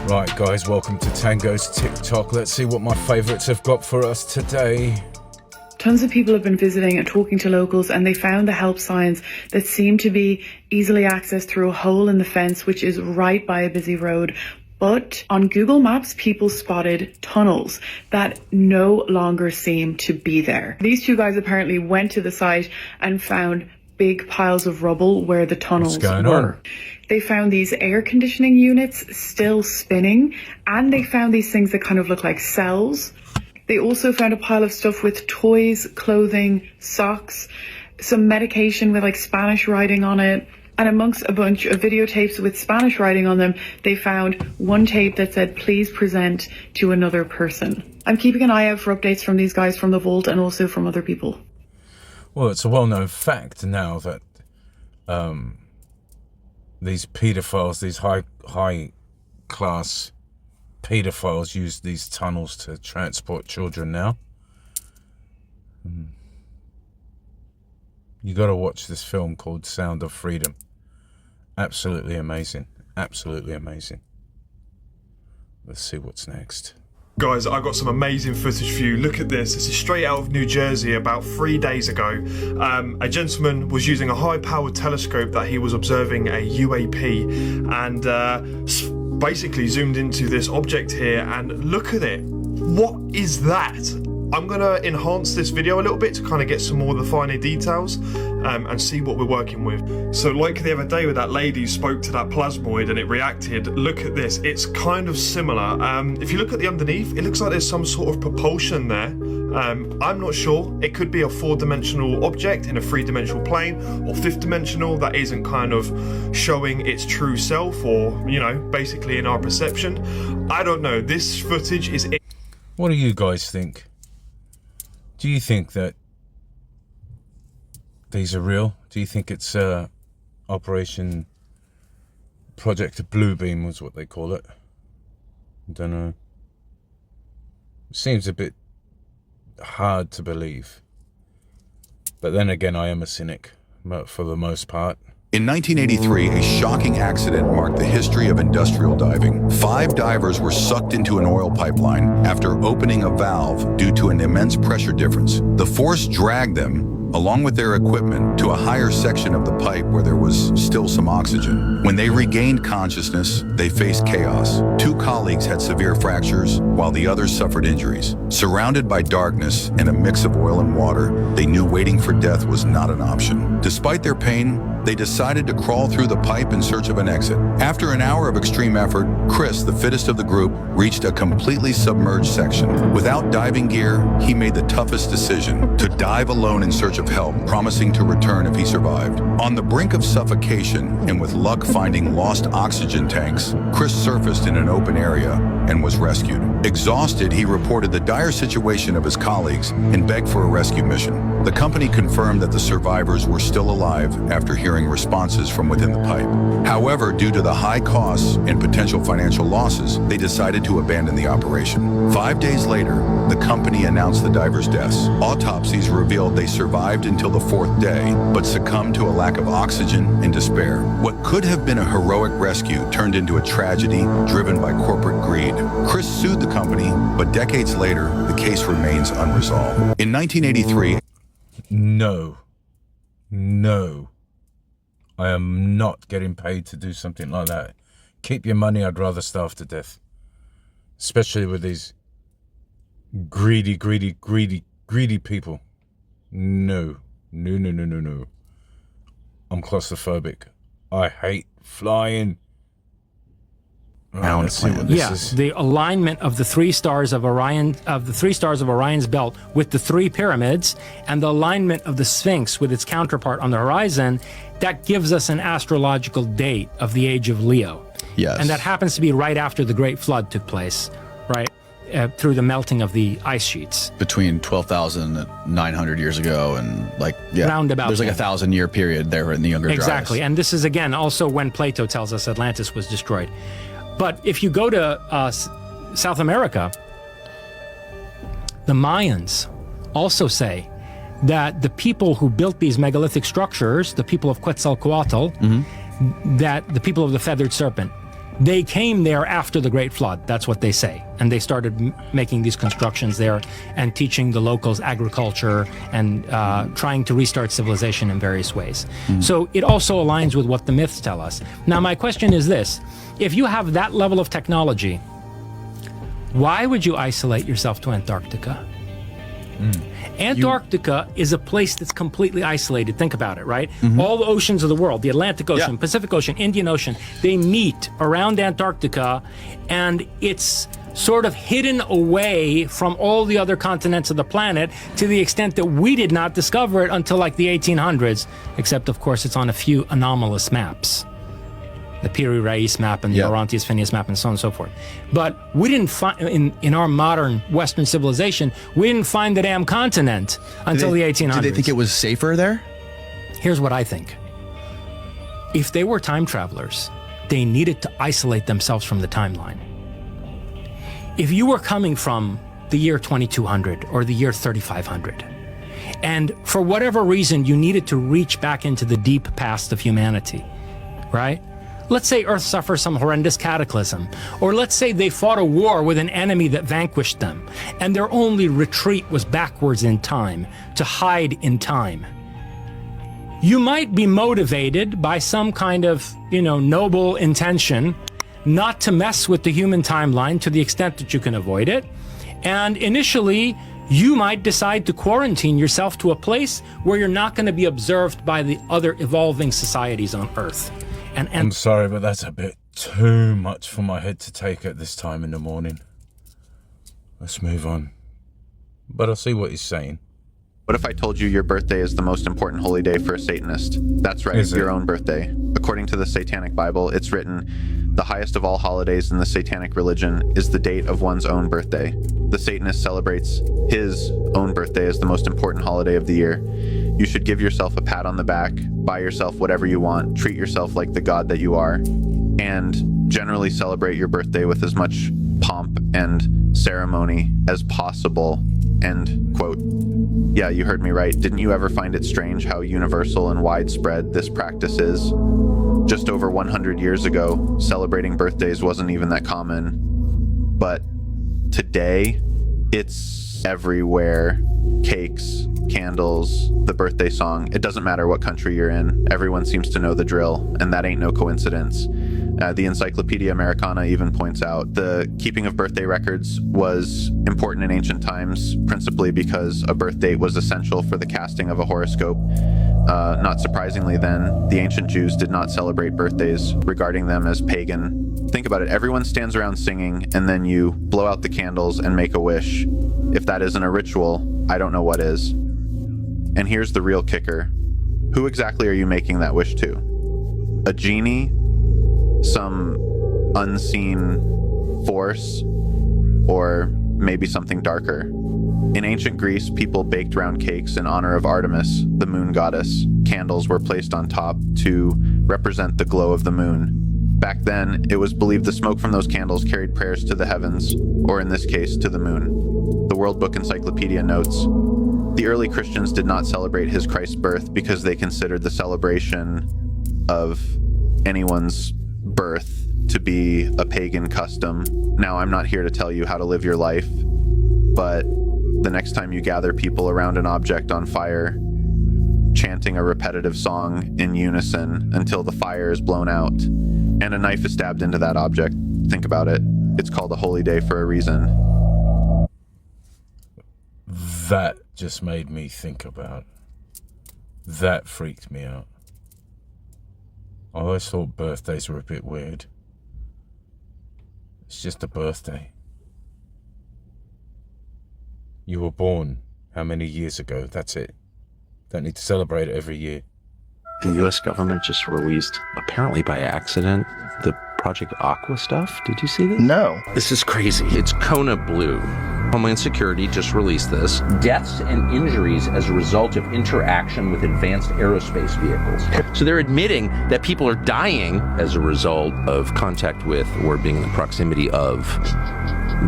Right, guys, welcome to Tango's TikTok. Let's see what my favourites have got for us today. Tons of people have been visiting and talking to locals, and they found the help signs that seem to be easily accessed through a hole in the fence, which is right by a busy road. But on Google Maps, people spotted tunnels that no longer seem to be there. These two guys apparently went to the site and found big piles of rubble where the tunnels were. They found these air conditioning units still spinning, and they found these things that kind of look like cells. They also found a pile of stuff with toys, clothing, socks, some medication with like Spanish writing on it. And amongst a bunch of videotapes with Spanish writing on them, they found one tape that said, "Please present to another person." I'm keeping an eye out for updates from these guys from the vault and also from other people. Well, it's a well-known fact now that these paedophiles, these high-class paedophiles use these tunnels to transport children now. You got to watch this film called Sound of Freedom. Absolutely amazing. Absolutely amazing. Let's see what's next. Guys, I've got some amazing footage for you. Look at this. This is straight out of New Jersey about 3 days ago. A gentleman was using a high-powered telescope that he was observing a UAP and basically zoomed into this object here, and look at it. What is that? I'm gonna enhance this video a little bit to kind of get some more of the finer details and see what we're working with. So like the other day with that lady who spoke to that plasmoid and it reacted, look at this, it's kind of similar. If you look at the underneath, it looks like there's some sort of propulsion there. I'm not sure, it could be a 4-dimensional object in a 3-dimensional plane, or 5th-dimensional that isn't kind of showing its true self, or, you know, basically in our perception. I don't know, this footage is... What do you guys think? Do you think that these are real? Do you think it's Operation Project Bluebeam was what they call it? I don't know. It seems a bit hard to believe. But then again, I am a cynic for the most part. In 1983, a shocking accident marked the history of industrial diving. 5 divers were sucked into an oil pipeline after opening a valve due to an immense pressure difference. The force dragged them, along with their equipment, to a higher section of the pipe where there was still some oxygen. When they regained consciousness, they faced chaos. 2 colleagues had severe fractures, while the others suffered injuries. Surrounded by darkness and a mix of oil and water, they knew waiting for death was not an option. Despite their pain, they decided to crawl through the pipe in search of an exit. After an hour of extreme effort, Chris, the fittest of the group, reached a completely submerged section. Without diving gear, he made the toughest decision: to dive alone in search of help, promising to return if he survived. On the brink of suffocation, and with luck finding lost oxygen tanks, Chris surfaced in an open area and was rescued. Exhausted, he reported the dire situation of his colleagues and begged for a rescue mission. The company confirmed that the survivors were still alive after hearing responses from within the pipe. However, due to the high costs and potential financial losses, they decided to abandon the operation. 5 days later, the company announced the divers' deaths. Autopsies revealed they survived until the 4th day, but succumbed to a lack of oxygen and despair. What could have been a heroic rescue turned into a tragedy driven by corporate greed. Chris sued the company, but decades later, the case remains unresolved. In 1983, No. I am not getting paid to do something like that. Keep your money, I'd rather starve to death. Especially with these greedy people. No. I'm claustrophobic. I hate flying. Let's see what this is. The alignment of the 3 stars of Orion, Orion's belt with the 3 pyramids, and the alignment of the Sphinx with its counterpart on the horizon, that gives us an astrological date of the age of Leo. Yes. And that happens to be right after the Great Flood took place, right? Through the melting of the ice sheets. Between 12,900 years ago and roundabout. There's like a 1,000-year period there in the Younger Dryas. Exactly. And this is, again, also when Plato tells us Atlantis was destroyed. But if you go to South America, the Mayans also say that the people who built these megalithic structures, the people of Quetzalcoatl, that the people of the feathered serpent, They came there after the Great Flood. That's what they say. And they started making these constructions there and teaching the locals agriculture and trying to restart civilization in various ways. So it also aligns with what the myths tell us. Now, my question is this. If you have that level of technology, why would you isolate yourself to Antarctica? Antarctica is a place that's completely isolated. Think about it, right? All the oceans of the world, the Atlantic Ocean, Pacific Ocean, Indian Ocean, they meet around Antarctica, and it's sort of hidden away from all the other continents of the planet to the extent that we did not discover it until like the 1800s, except of course it's on a few anomalous maps. The Piri Reis map and the Orontes Phineas map and so on and so forth. But we didn't find, in our modern Western civilization, we didn't find the damn continent until the 1800s. Did they think it was safer there? Here's what I think. If they were time travelers, they needed to isolate themselves from the timeline. If you were coming from the year 2200 or the year 3500, and for whatever reason you needed to reach back into the deep past of humanity, right? Let's say Earth suffers some horrendous cataclysm, or let's say they fought a war with an enemy that vanquished them, and their only retreat was backwards in time, to hide in time. You might be motivated by some kind of, noble intention not to mess with the human timeline to the extent that you can avoid it, and initially, you might decide to quarantine yourself to a place where you're not going to be observed by the other evolving societies on Earth. And I'm sorry, but that's a bit too much for my head to take at this time in the morning. Let's move on. But I see what he's saying. What if I told you your birthday is the most important holy day for a Satanist? That's right, your own birthday. According to the Satanic Bible, it's written, the highest of all holidays in the Satanic religion is the date of one's own birthday. The Satanist celebrates his own birthday as the most important holiday of the year. You should give yourself a pat on the back, buy yourself whatever you want, treat yourself like the god that you are, and generally celebrate your birthday with as much pomp and ceremony as possible. End quote. Yeah, you heard me right. Didn't you ever find it strange how universal and widespread this practice is? Just over 100 years ago, celebrating birthdays wasn't even that common. But today, it's everywhere. Cakes, candles, the birthday song. It doesn't matter what country you're in. Everyone seems to know the drill, and that ain't no coincidence. The Encyclopedia Americana even points out the keeping of birthday records was important in ancient times, principally because a birth date was essential for the casting of a horoscope. Not surprisingly then, the ancient Jews did not celebrate birthdays, regarding them as pagan. Think about it, everyone stands around singing, and then you blow out the candles and make a wish. If that isn't a ritual, I don't know what is. And here's the real kicker. Who exactly are you making that wish to? A genie? Some unseen force? Or maybe something darker? In ancient Greece, people baked round cakes in honor of Artemis, the moon goddess. Candles were placed on top to represent the glow of the moon. Back then, it was believed the smoke from those candles carried prayers to the heavens, or in this case, to the moon. The World Book Encyclopedia notes, the early Christians did not celebrate his Christ's birth because they considered the celebration of anyone's birth to be a pagan custom. Now, I'm not here to tell you how to live your life, but the next time you gather people around an object on fire, chanting a repetitive song in unison until the fire is blown out, and a knife is stabbed into that object, think about it. It's called a holy day for a reason. That just made me think about. That freaked me out. I always thought birthdays were a bit weird. It's just a birthday. You were born how many years ago? That's it. Don't need to celebrate it every year. The U.S. government just released, apparently by accident, the Project Aqua stuff. Did you see this? No. This is crazy. It's Kona Blue. Homeland Security just released this. Deaths and injuries as a result of interaction with advanced aerospace vehicles. So they're admitting that people are dying as a result of contact with or being in the proximity of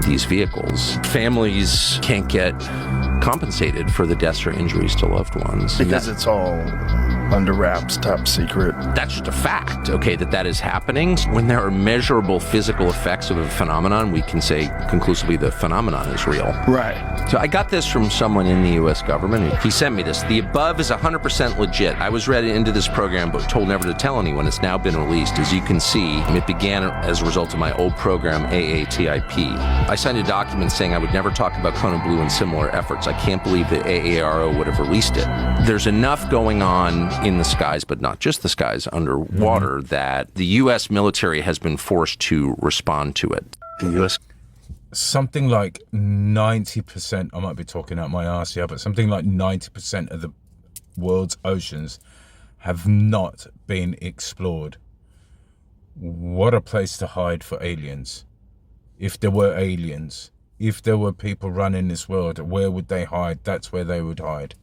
these vehicles. Families can't get compensated for the deaths or injuries to loved ones. Because it's all under wraps, top secret. That's just a fact, okay, that is happening. When there are measurable physical effects of a phenomenon, we can say conclusively the phenomenon is real. Right. So I got this from someone in the U.S. government. He sent me this. The above is 100% legit. I was read into this program but told never to tell anyone. It's now been released. As you can see, it began as a result of my old program, AATIP. I signed a document saying I would never talk about Kona Blue and similar efforts. I can't believe the AARO would have released it. There's enough going on in the skies, but not just the skies, underwater, that the U.S. military has been forced to respond to it. The U.S. Something like 90%, I might be talking out my arse here, but something like 90% of the world's oceans have not been explored. What a place to hide for aliens. If there were aliens, if there were people running this world, where would they hide? That's where they would hide.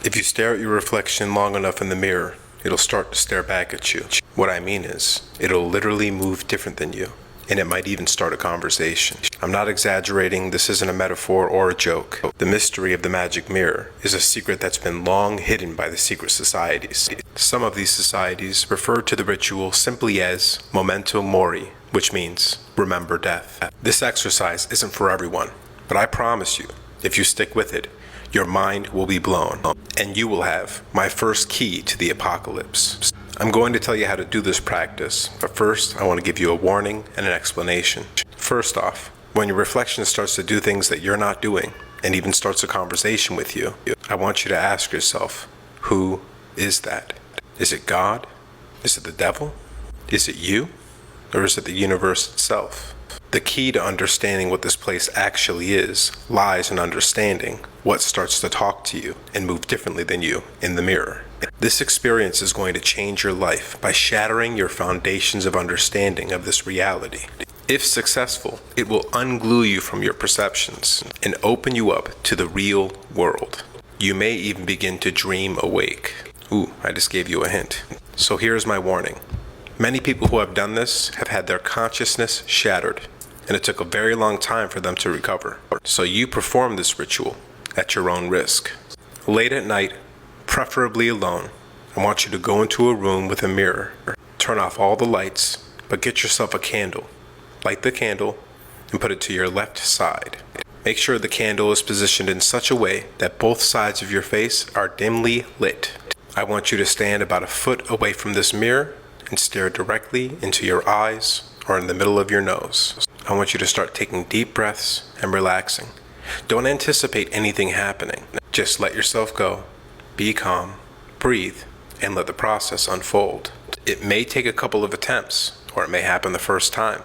If you stare at your reflection long enough in the mirror, it'll start to stare back at you. What I mean is, it'll literally move different than you, and it might even start a conversation. I'm not exaggerating, this isn't a metaphor or a joke. The mystery of the magic mirror is a secret that's been long hidden by the secret societies. Some of these societies refer to the ritual simply as memento mori, which means remember death. This exercise isn't for everyone, but I promise you, if you stick with it, your mind will be blown, and you will have my first key to the apocalypse. I'm going to tell you how to do this practice, but first I want to give you a warning and an explanation. First off, when your reflection starts to do things that you're not doing, and even starts a conversation with you, I want you to ask yourself, who is that? Is it God? Is it the devil? Is it you? Or is it the universe itself? The key to understanding what this place actually is lies in understanding what starts to talk to you and move differently than you in the mirror. This experience is going to change your life by shattering your foundations of understanding of this reality. If successful, it will unglue you from your perceptions and open you up to the real world. You may even begin to dream awake. Ooh, I just gave you a hint. So here's my warning. Many people who have done this have had their consciousness shattered, and it took a very long time for them to recover. So you perform this ritual at your own risk. Late at night, preferably alone, I want you to go into a room with a mirror. Turn off all the lights, but get yourself a candle. Light the candle and put it to your left side. Make sure the candle is positioned in such a way that both sides of your face are dimly lit. I want you to stand about a foot away from this mirror and stare directly into your eyes or in the middle of your nose. I want you to start taking deep breaths and relaxing. Don't anticipate anything happening. Just let yourself go. Be calm, breathe, and let the process unfold. It may take a couple of attempts, or it may happen the first time.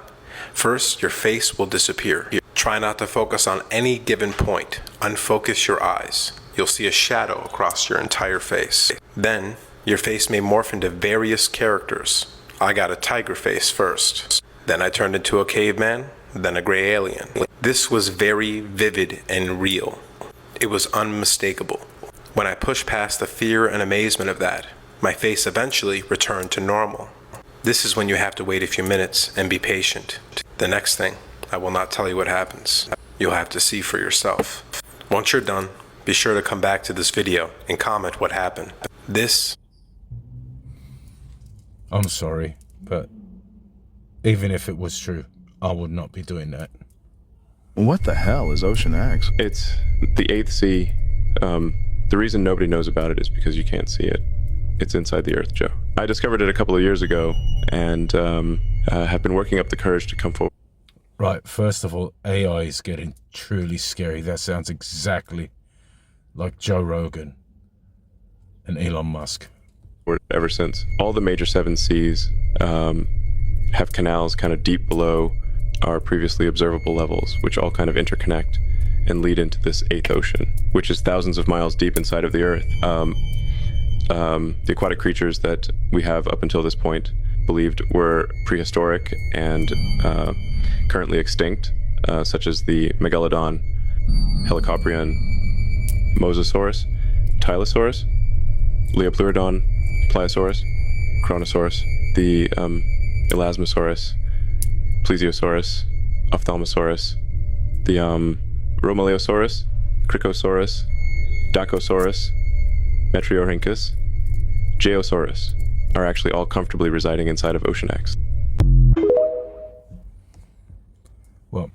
First, your face will disappear. Try not to focus on any given point. Unfocus your eyes. You'll see a shadow across your entire face. Then, your face may morph into various characters. I got a tiger face first. Then I turned into a caveman, then a gray alien. This was very vivid and real. It was unmistakable. When I pushed past the fear and amazement of that, my face eventually returned to normal. This is when you have to wait a few minutes and be patient. The next thing, I will not tell you what happens. You'll have to see for yourself. Once you're done, be sure to come back to this video and comment what happened. I'm sorry, but even if it was true, I would not be doing that. What the hell is Ocean X? It's the eighth sea. The reason nobody knows about it is because you can't see it. It's inside the Earth, Joe. I discovered it a couple of years ago and have been working up the courage to come forward. Right, first of all, AI is getting truly scary. That sounds exactly like Joe Rogan and Elon Musk. Ever since. All the major seven seas have canals kind of deep below our previously observable levels, which all kind of interconnect and lead into this eighth ocean, which is thousands of miles deep inside of the Earth. The aquatic creatures that we have up until this point believed were prehistoric and currently extinct, such as the Megalodon, Helicoprion, Mosasaurus, Tylosaurus, Leopleurodon, Pliosaurus, Chronosaurus, the Elasmosaurus, Plesiosaurus, Ophthalmosaurus, the Romaleosaurus, Cricosaurus, Dacosaurus, Metriorhynchus, Geosaurus are actually all comfortably residing inside of Ocean X. Well,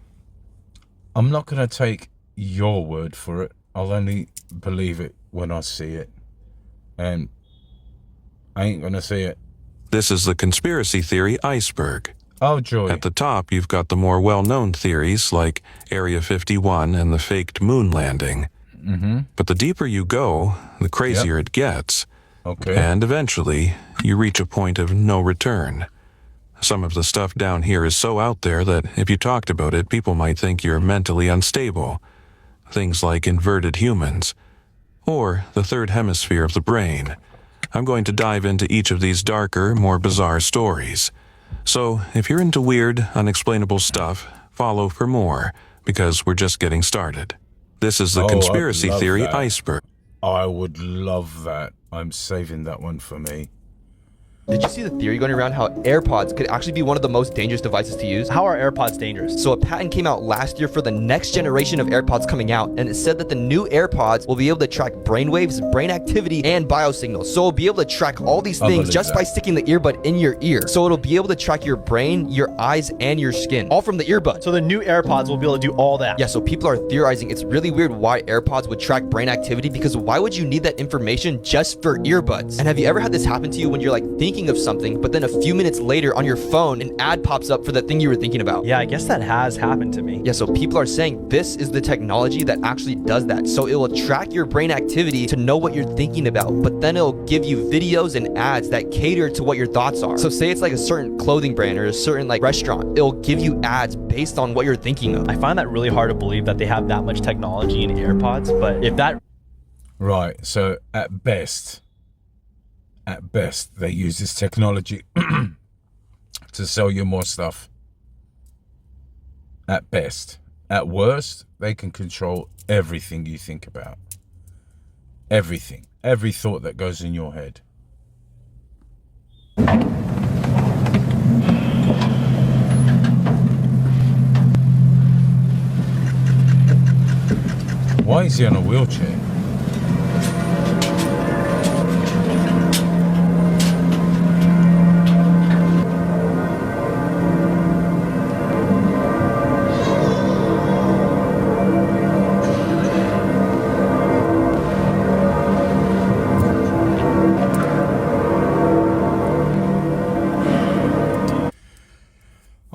I'm not going to take your word for it. I'll only believe it when I see it. And I ain't going to see it. This is the conspiracy theory iceberg. Oh, joy. At the top, you've got the more well-known theories like Area 51 and the faked moon landing. Mm-hmm. But the deeper you go, the crazier it gets. Okay. And eventually, you reach a point of no return. Some of the stuff down here is so out there that if you talked about it, people might think you're mentally unstable. Things like inverted humans, or the third hemisphere of the brain. I'm going to dive into each of these darker, more bizarre stories. So, if you're into weird, unexplainable stuff, follow for more, because we're just getting started. This is the conspiracy theory iceberg. I would love that. I'm saving that one for me. Did you see the theory going around how AirPods could actually be one of the most dangerous devices to use? How are AirPods dangerous? So a patent came out last year for the next generation of AirPods coming out, and it said that the new AirPods will be able to track brainwaves, brain activity, and biosignals. So it'll be able to track all these things just by sticking the earbud in your ear. So it'll be able to track your brain, your eyes, and your skin, all from the earbud. So the new AirPods will be able to do all that? Yeah, so people are theorizing it's really weird why AirPods would track brain activity, because why would you need that information just for earbuds? And have you ever had this happen to you when you're like thinking of something, but then a few minutes later on your phone, an ad pops up for the thing you were thinking about? Yeah, I guess that has happened to me. Yeah, so people are saying this is the technology that actually does that. So it will track your brain activity to know what you're thinking about, but then it'll give you videos and ads that cater to what your thoughts are. So say it's like a certain clothing brand or a certain like restaurant, it'll give you ads based on what you're thinking of. I find that really hard to believe that they have that much technology in AirPods, but if that... Right, so at best, they use this technology to sell you more stuff. At best. At worst, they can control everything you think about. Everything. Every thought that goes in your head. Why is he on a wheelchair?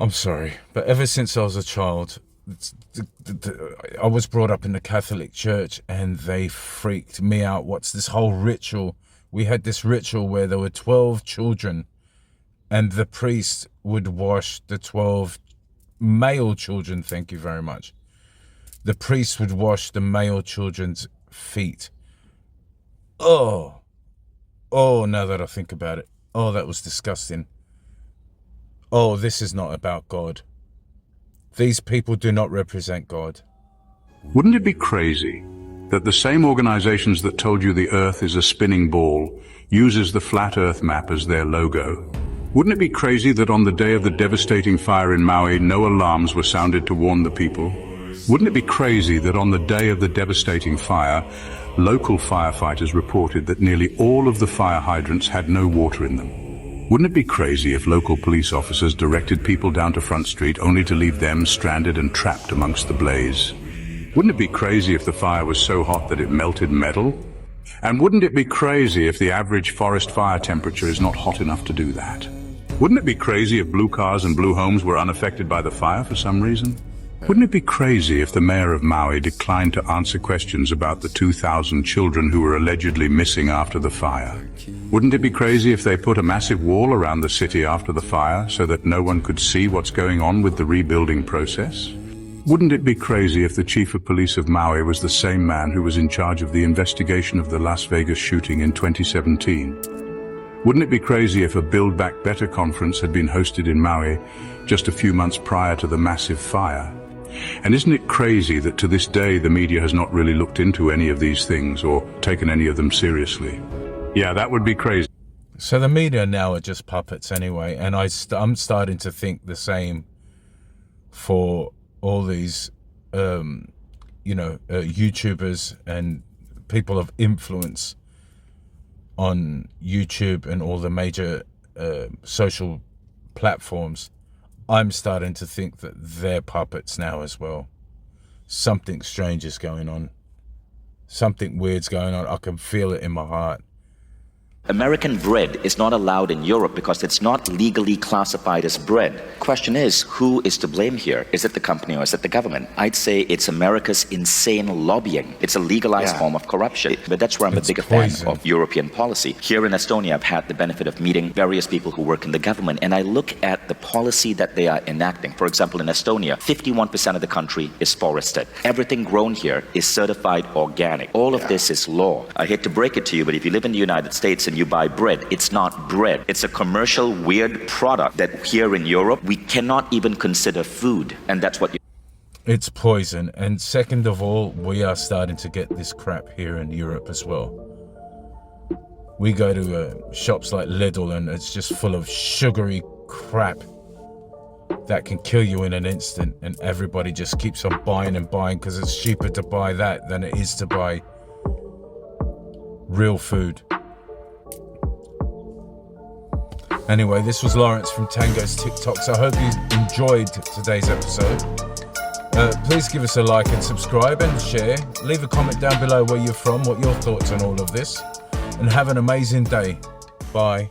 I'm sorry, but ever since I was a child, I was brought up in the Catholic Church, and they freaked me out. What's this whole ritual? We had this ritual where there were 12 children, and the priest would wash the 12 male children. Thank you very much. The priest would wash the male children's feet. Oh, now that I think about it. Oh, that was disgusting. Oh, this is not about God. These people do not represent God. Wouldn't it be crazy that the same organizations that told you the Earth is a spinning ball uses the flat Earth map as their logo? Wouldn't it be crazy that on the day of the devastating fire in Maui, no alarms were sounded to warn the people? Wouldn't it be crazy that on the day of the devastating fire, local firefighters reported that nearly all of the fire hydrants had no water in them? Wouldn't it be crazy if local police officers directed people down to Front Street only to leave them stranded and trapped amongst the blaze? Wouldn't it be crazy if the fire was so hot that it melted metal? And wouldn't it be crazy if the average forest fire temperature is not hot enough to do that? Wouldn't it be crazy if blue cars and blue homes were unaffected by the fire for some reason? Wouldn't it be crazy if the mayor of Maui declined to answer questions about the 2,000 children who were allegedly missing after the fire? Wouldn't it be crazy if they put a massive wall around the city after the fire so that no one could see what's going on with the rebuilding process? Wouldn't it be crazy if the chief of police of Maui was the same man who was in charge of the investigation of the Las Vegas shooting in 2017? Wouldn't it be crazy if a Build Back Better conference had been hosted in Maui just a few months prior to the massive fire? And isn't it crazy that to this day the media has not really looked into any of these things or taken any of them seriously? Yeah, that would be crazy. So the media now are just puppets anyway, and I'm starting to think the same for all these, YouTubers and people of influence on YouTube and all the major social platforms, I'm starting to think that they're puppets now as well. Something strange is going on. Something weird's going on. I can feel it in my heart. American bread is not allowed in Europe because it's not legally classified as bread. Question is, who is to blame here? Is it the company or is it the government? I'd say it's America's insane lobbying. It's a legalized form of corruption. But that's where I'm a bigger fan of European policy. Here in Estonia, I've had the benefit of meeting various people who work in the government, and I look at the policy that they are enacting. For example, in Estonia, 51% of the country is forested. Everything grown here is certified organic. All of this is law. I hate to break it to you, but if you live in the United States and you buy bread, it's not bread. It's a commercial weird product that here in Europe we cannot even consider food, and that's what it's poison. And second of all, we are starting to get this crap here in Europe as well. We go to shops like Lidl and it's just full of sugary crap that can kill you in an instant, and everybody just keeps on buying and buying because it's cheaper to buy that than it is to buy real food. Anyway, this was Lawrence from Tango's TikToks. I hope you enjoyed today's episode. Please give us a like and subscribe and share. Leave a comment down below where you're from, what your thoughts on all of this. And have an amazing day. Bye.